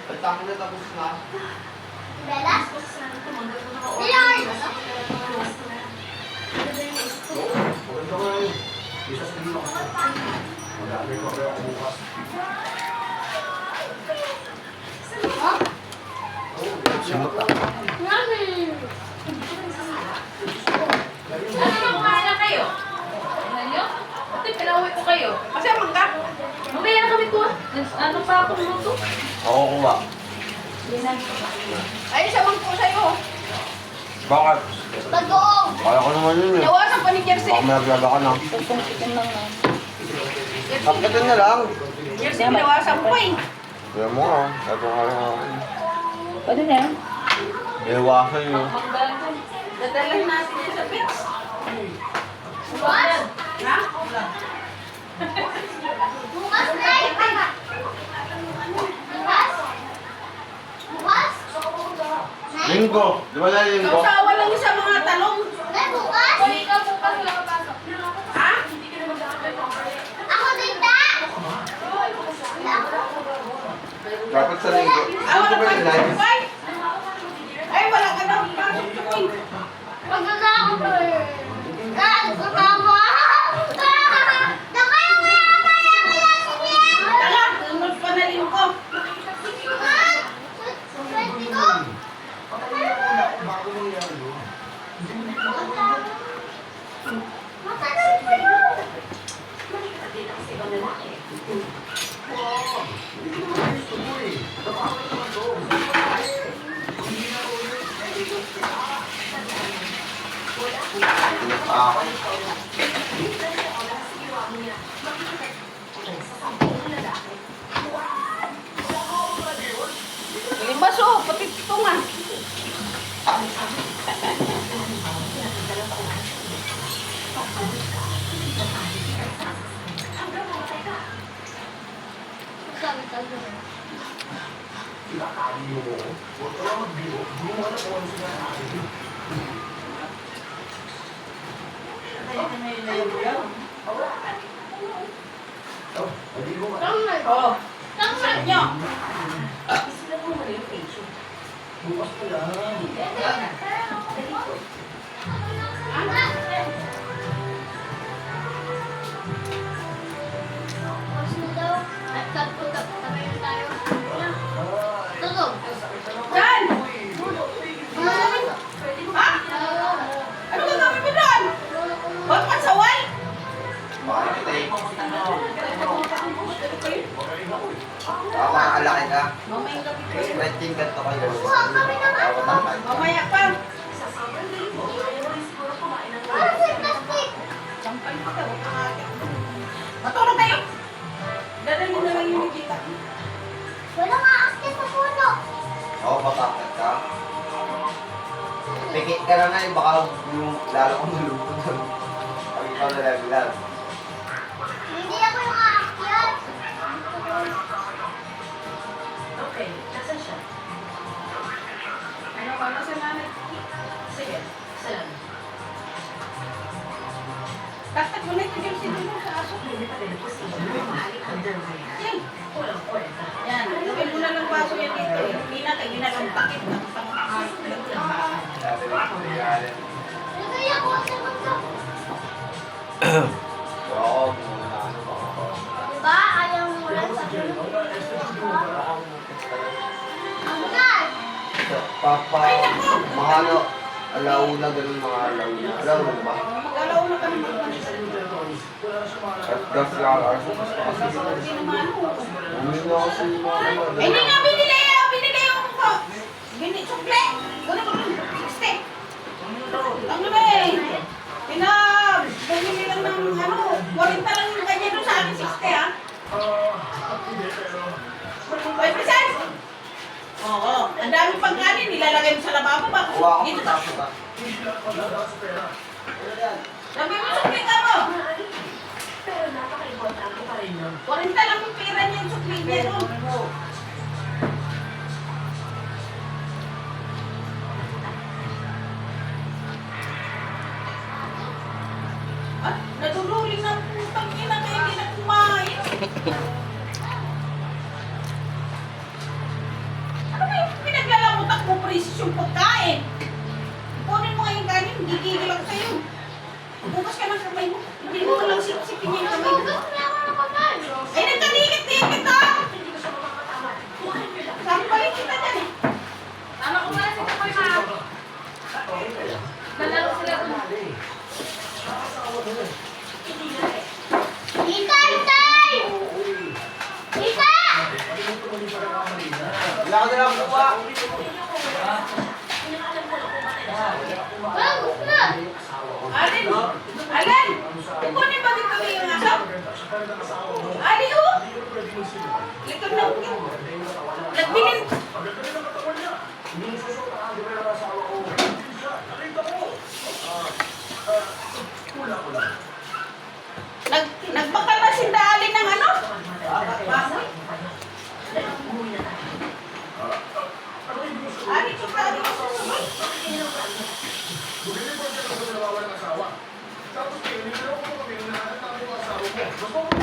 Pagtangin na tapos na. Belas? Nilang! Maganda nga yun. Isa sa lima ka. Wala na yung papaya ko bukas. Ha? Simot lang. Mami! Ano na kumain na kayo? Tingnan nyo? Ate, pinauwi ko kayo. Kasi amang ka. Mamaya na kami ko. Ano pa ako luto? Ako kuha. Ay, isa mang po sa'yo. Bakit? Bagoong! Kaya ko naman yun eh. Nawasan pa ni Jersey. Baka may naglala ka na. Tutong chicken lang na. Kapitan na lang. Jersey, nawasan ko eh. Kaya mo nga. Ito nga lang. Pwede na yan. Ewasan yun. Dadalan natin yan sa pits. Bukas? Ha? Bukas na Bukas? Bukas? Linggo. Di ba na linggo? Kausawa lang yung sa mga talong. Nay, bukas? Bukas wala ka pasok. Ha? Ako din ta! Dapat sa linggo. Ah, wala Ano ba pa yung live? Ay! Ay, wala ka na pasok tuwing. Magkakako ko eh. Kasama! Nakaya mo yan! Nakaya mo yan! Sige! Tala, tunod pa na rin ko. Pwede ko! Matagal pa yun! Ako. Limas oh, pati ito nga. Oh, saan nyo? Saan? Ha? Ano gagawin mo doon? Huwag pasaway? Bakit kita eh? Baka alaki ka. Mamayang gabi ko. Stretching ka to kayo. Mamaya pa. Sampal pa ka. Matulog kayo. Dadalhin na lang yung kita. Wala nga akit sa puno. Oo, bakit ka? Pikit ka na nga eh, baka yung lalo kong nalupot doon. Pag ikaw nalaglag. Hindi ako yung aakyat. Okay, nasa siya? Ano ka na sa nanay? Sige, salamat. Taktak mo na ito yung sinunod sa aso. Yan. Yan, gawin mo na ng baso yan dito. Hindi na kayo na ng takip ng pang-aas. Lagay ako sa mga. Oo, ano ba ako? Diba? Ayaw mo lang sa puno. Angkat! Papa, mga ano, alauna, ganun mga alauna. Alauna ba? Mag-alaw na kami magmanisa. At gas lang, Hindi naman ako. Hindi na kasi yung mga ano. Eh, hindi nga binili. Binili yung ko. Sukle. Ano ba? Stick. Ano ba eh? Bumili lang ng ano. 40 lang yung kanya doon sa akin 60 ah. 5%. Oo. Ang dami pang kanin. Nilalagay mo sa lababo ba? Kuha ako Dito sa ka. taso ka. Sabi mo sukle ka mo. 40 lang yung pera niya yung sukle niya doon. At naduduling ng putang ina kaya hindi na kumain. Wala ka na lang kuha. Wala, gusto na. Alin? Alin? Kukunin ba dito yung aso? Ali, oh! Likod na. Nagbinin. Nagbakal na si Daalin ng ano? Baboy. Ali, kita ano sa sabay? Tapos, hindi ko kami, hinahanap namin yung asawa ko. Gusto ko